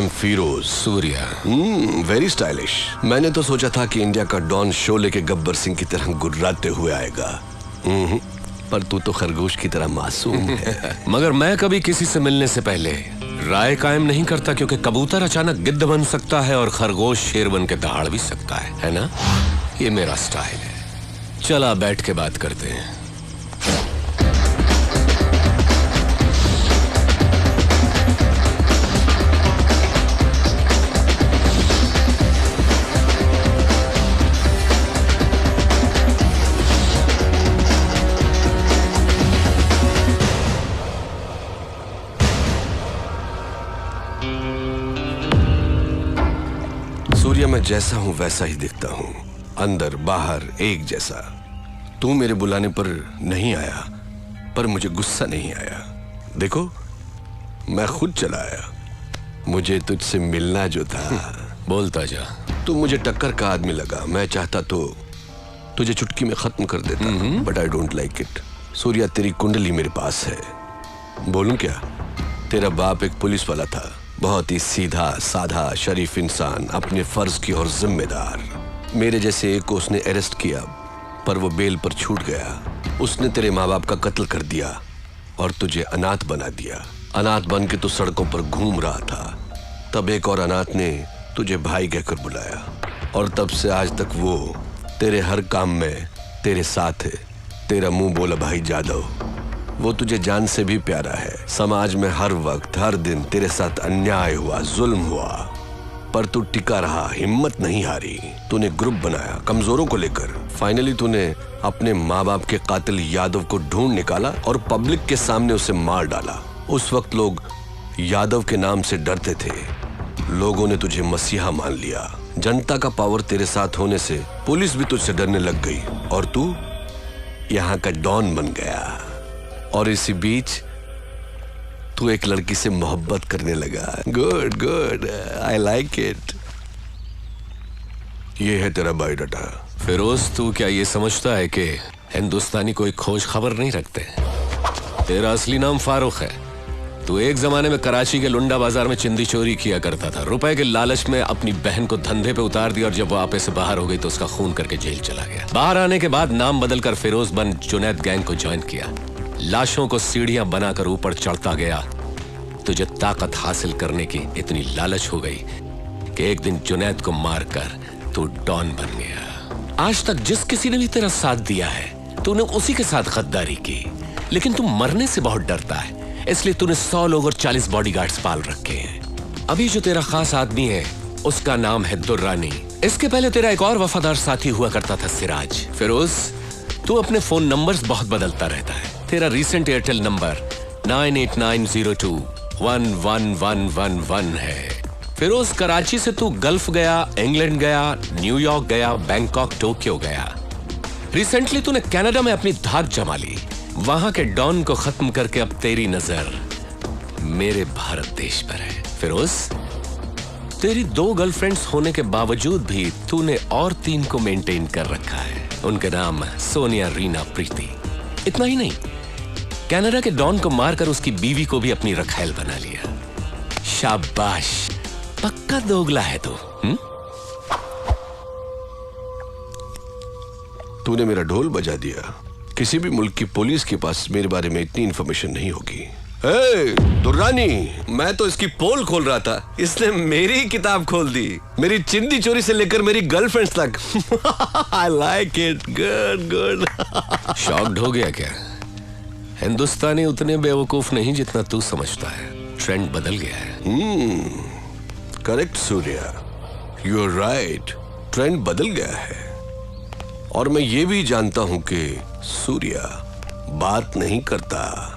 M Feroz Surya. Very stylish. मैंने तो सोचा था कि इंडिया का डॉन शोले के गब्बर सिंह की तरह गुर्राते हुए आएगा, पर तू तो खरगोश की तरह मासूम है। मगर मैं कभी किसी से मिलने से पहले राय कायम नहीं करता, क्योंकि कबूतर अचानक गिद्ध बन सकता है और खरगोश शेर बन के दहाड़ भी सकता है ना? ये मेरा स्टाइल है। चला बैठ के बात करते हैं। सूर्या, मैं जैसा हूं वैसा ही दिखता हूं, अंदर बाहर एक जैसा। तू मेरे बुलाने पर नहीं आया, पर मुझे गुस्सा नहीं आया। देखो, मैं खुद चला आया। मुझे तुझसे मिलना जो था। बोलता जा। तू मुझे टक्कर का आदमी लगा। मैं चाहता तो तुझे चुटकी में खत्म कर देता, but I don't like it. Surya, तेरी कुंडली मेरे पास है। बोलूं क्या? तेरा बाप एक पुलिस वाला था, बहुत ही सीधा साधा शरीफ इंसान, अपने फर्ज की और जिम्मेदार। मेरे जैसे एक को उसने अरेस्ट किया, पर वो बेल पर छूट गया। उसने तेरे माँ बाप का कत्ल कर दिया और तुझे अनाथ बना दिया। अनाथ बन के तू सड़कों पर घूम रहा था। तब एक और अनाथ ने तुझे भाई कहकर बुलाया, और तब से आज तक वो तेरे हर काम में तेरे साथ है। तेरा मुंह बोला भाई जादव, वो तुझे जान से भी प्यारा है। समाज में हर वक्त हर दिन तेरे साथ अन्याय हुआ, जुल्म हुआ, पर तू टिका रहा, हिम्मत नहीं हारी। तूने ग्रुप बनाया कमजोरों को लेकर। फाइनली तूने अपने माँ बाप के कातिल यादव को ढूंढ निकाला और पब्लिक के सामने उसे मार डाला। उस वक्त लोग यादव के नाम से डरते थे। लोगों ने तुझे मसीहा मान लिया। जनता का पावर तेरे साथ होने से पुलिस भी तुझसे डरने लग गई, और तू यहाँ का डॉन बन गया। और इसी बीच तू एक लड़की से मोहब्बत करने लगा। Good good, I like it. ये है तेरा बायोडाटा। फिरोज, तू क्या ये समझता है कि हिंदुस्तानी कोई खोज खबर नहीं रखते? तेरा असली नाम फारूक है। तू एक जमाने में कराची के लुंडा बाजार में चिंदी चोरी किया करता था। रुपए के लालच में अपनी बहन को धंधे पे उतार दिया, और जब वो आपे से बाहर हो गई तो उसका खून करके जेल चला गया। बाहर आने के बाद नाम बदलकर फिरोज बन जुनैद गैंग को ज्वाइन किया। लाशों को सीढ़ियां बनाकर ऊपर चढ़ता गया। तुझे ताकत हासिल करने की इतनी लालच हो गई कि एक दिन जुनैद को मारकर तू डॉन बन गया। आज तक जिस किसी ने भी तेरा साथ दिया है, तूने उसी के साथ गद्दारी की। लेकिन तू मरने से बहुत डरता है, इसलिए तूने 100 लोग और 40 बॉडीगार्ड्स पाल रखे हैं। अभी जो तेरा खास आदमी है, उसका नाम है दुर्रानी। इसके पहले तेरा एक और वफादार साथी हुआ करता था, सिराज। फिरोज, तू अपने फोन नंबर्स बहुत बदलता रहता है। तेरा रीसेंट एयरटेल नंबर 9890211111 है। फिरोज, कराची से तू गल्फ गया, इंग्लैंड गया, न्यूयॉर्क गया, बैंकॉक, टोक्यो गया। रिसेंटली तूने कनाडा में अपनी धाक जमा ली। वहां के डॉन को खत्म करके अब तेरी नजर मेरे भारत देश पर है। फिरोज, तेरी 2 गर्लफ्रेंड्स होने के बावजूद भी तूने और 3 को मेंटेन कर रखा है। उनके नाम सोनिया, रीना, प्रीति। इतना ही नहीं, कनाडा के डॉन को मारकर उसकी बीवी को भी अपनी रखैल बना लिया। शाबाश, पक्का दोगला है तू। तूने मेरा ढोल बजा दिया। किसी भी मुल्क की पुलिस के पास मेरे बारे में इतनी इंफॉर्मेशन नहीं होगी। दुर्रानी, मैं तो इसकी पोल खोल रहा था, इसने मेरी किताब खोल दी। मेरी चिंदी चोरी से लेकर मेरी गर्लफ्रेंड्स तक। I like it, good good. Shocked हो गया क्या? हिंदुस्तानी उतने बेवकूफ नहीं जितना तू समझता है। ट्रेंड बदल गया है। Correct Surya, you are right. Trend बदल गया है, और मैं ये भी जानता हूं कि सूर्या बात नहीं करता,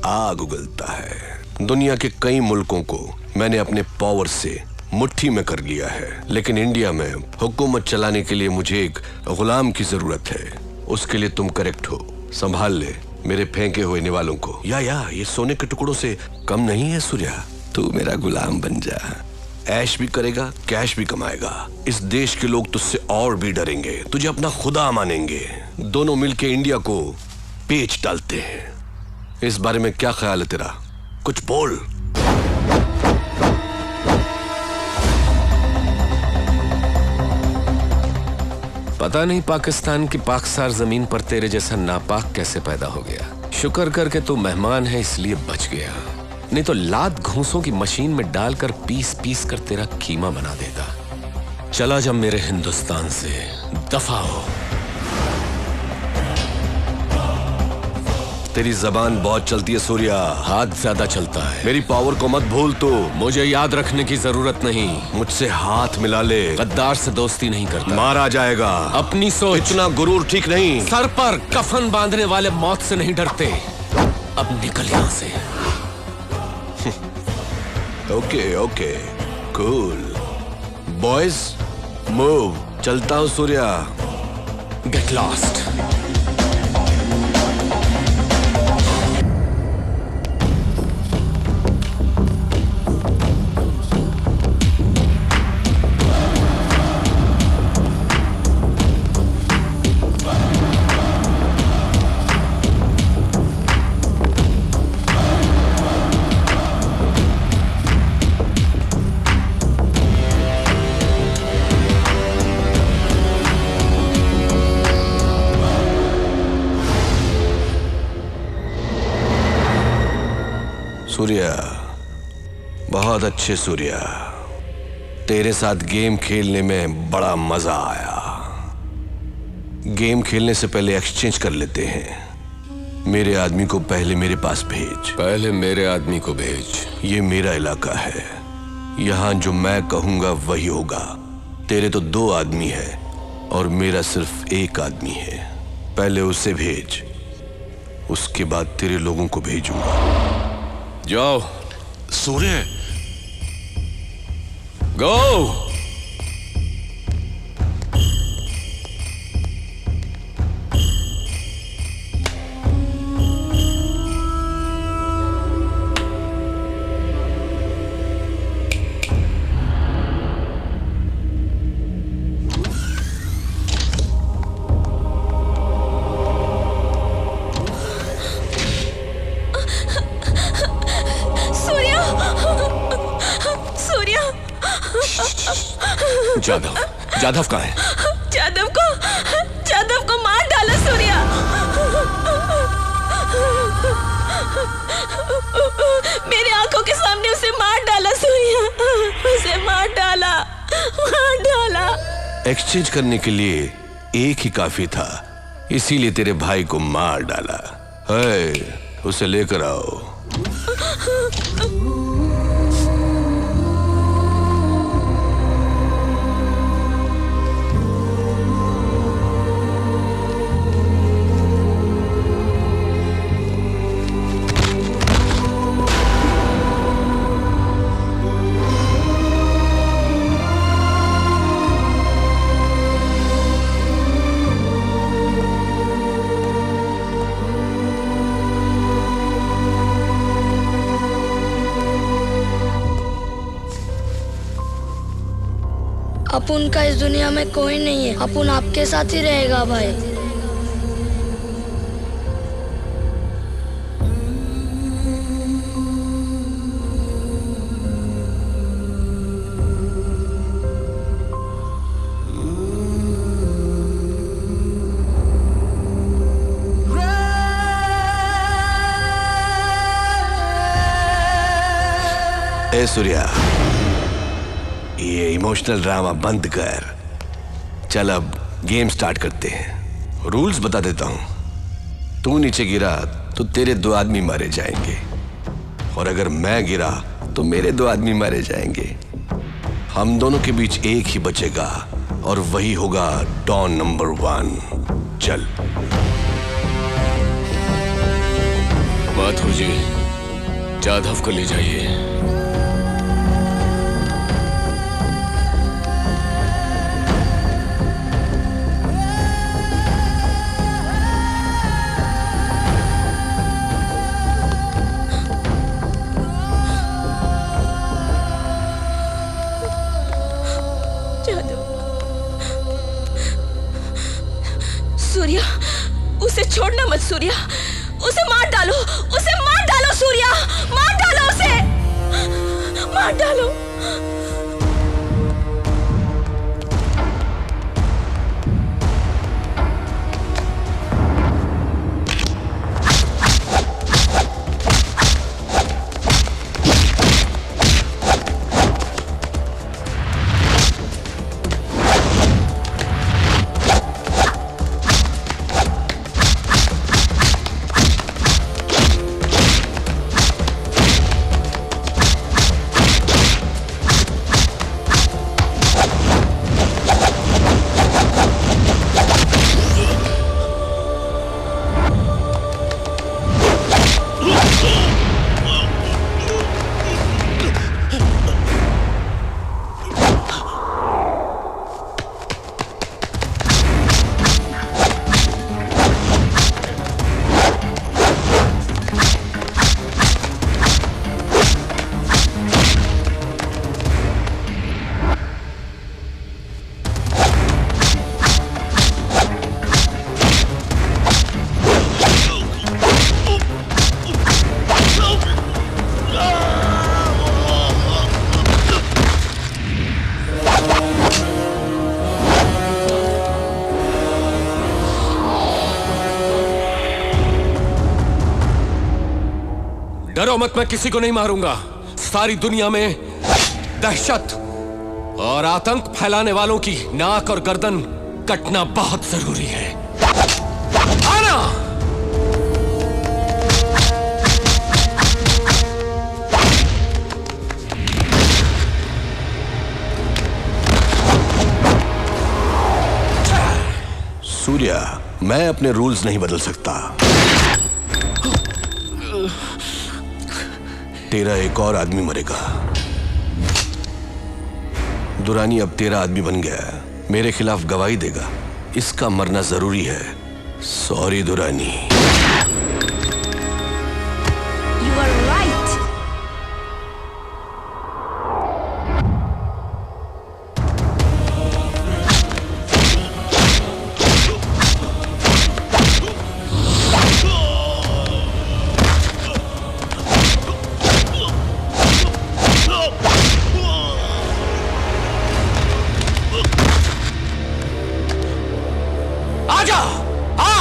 आग उगलता है। दुनिया के कई मुल्कों को मैंने अपने पावर से मुट्ठी में कर लिया है, लेकिन इंडिया में हुकूमत चलाने के लिए मुझे एक गुलाम की जरूरत है। उसके लिए तुम करेक्ट हो। संभाल ले मेरे फेंके हुए निवालों को। या ये सोने के टुकड़ों से कम नहीं है सूर्या। तू मेरा गुलाम बन जा। ऐश भी करेगा, कैश भी कमाएगा। इस देश के लोग तुझसे और भी डरेंगे, तुझे अपना खुदा मानेंगे। दोनों मिलके इंडिया को पेच डालते हैं। इस बारे में क्या ख्याल है तेरा? कुछ बोल। पता नहीं पाकिस्तान की पाकसार जमीन पर तेरे जैसा नापाक कैसे पैदा हो गया। शुक्र करके तू मेहमान है इसलिए बच गया, नहीं तो लात घूंसों की मशीन में डालकर पीस पीस कर तेरा कीमा बना देता। चला जा मेरे हिंदुस्तान से, दफा हो। तेरी जबान बहुत चलती है सूर्या, हाथ ज्यादा चलता है। मेरी पावर को मत भूल तू। मुझे याद रखने की जरूरत नहीं। मुझसे हाथ मिला ले, गद्दार से दोस्ती नहीं करता। मारा जाएगा। अपनी सोच। इतना गुरूर ठीक नहीं। सर पर कफन बांधने वाले मौत से नहीं डरते। अब निकल यहां से। Okay okay cool boys, move. चलता हूं सूर्या। Get lost. सूर्या, बहुत अच्छे सूर्या, तेरे साथ गेम खेलने में बड़ा मजा आया। गेम खेलने से पहले एक्सचेंज कर लेते हैं। मेरे आदमी को पहले मेरे पास भेज। पहले मेरे आदमी को भेज। ये मेरा इलाका है, यहां जो मैं कहूंगा वही होगा। तेरे तो 2 आदमी है और मेरा सिर्फ 1 आदमी है। पहले उसे भेज, उसके बाद तेरे लोगों को भेजूंगा। जाओ। सूर्य, गो। जाधव, जाधव कहाँ है? जाधव को मार डाला सूर्या। मेरे आंखों के सामने उसे मार डाला सूर्या, उसे मार डाला। एक्सचेंज करने के लिए 1 ही काफी था, इसीलिए तेरे भाई को मार डाला है। उसे लेकर आओ। अपुन का इस दुनिया में कोई नहीं है। अपुन आपके साथ ही रहेगा भाई। ए सूर्या, ये इमोशनल ड्रामा बंद कर। चल अब गेम स्टार्ट करते हैं। रूल्स बता देता हूं। तू नीचे गिरा तो तेरे 2 आदमी मारे जाएंगे, और अगर मैं गिरा तो मेरे 2 आदमी मारे जाएंगे। हम दोनों के बीच 1 ही बचेगा और वही होगा डॉन नंबर 1। चल। माधव जी, जाधव को ले जाइए। सूर्या, उसे छोड़ना मत सूर्या, उसे मार डालो, उसे मार डालो सूर्या, मार डालो उसे, मार डालो। डरो मत, मैं किसी को नहीं मारूंगा। सारी दुनिया में दहशत और आतंक फैलाने वालों की नाक और गर्दन कटना बहुत जरूरी है। आना! सूर्या, मैं अपने रूल्स नहीं बदल सकता। तेरा एक और आदमी मरेगा। दुरानी अब तेरा आदमी बन गया है, मेरे खिलाफ गवाही देगा। इसका मरना जरूरी है। Sorry Durrani. You are right. आजा! आ!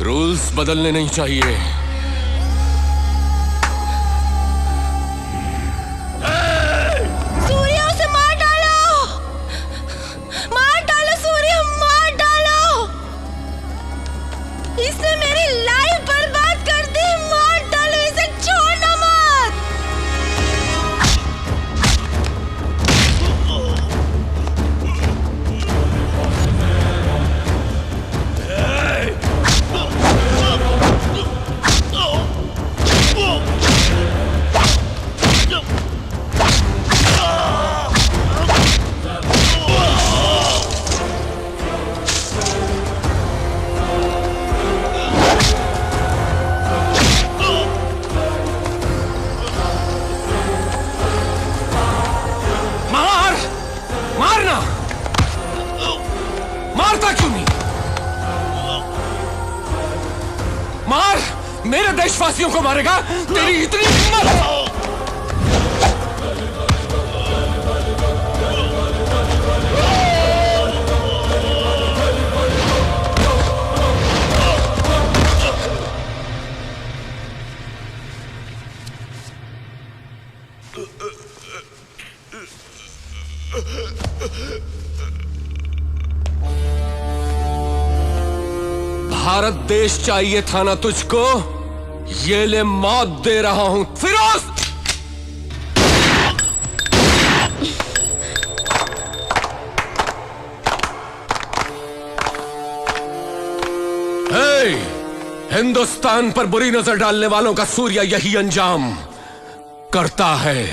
रूल्स बदलने नहीं चाहिए। सूर्या, उसे मार डालो! मार डालो सूर्या, मार डालो! इसने मेरी लाइफ बर्बाद कर दी। मार डालो इसे, छोड़ना मत। मार! मारना! मारता क्यों नहीं? मार! मेरे देशवासियों को मारेगा? तेरी इतनी हिम्मत! भारत देश चाहिए था ना तुझको? ये ले, मौत दे रहा हूं फिरोज! हिंदुस्तान पर बुरी नजर डालने वालों का सूर्य यही अंजाम करता है।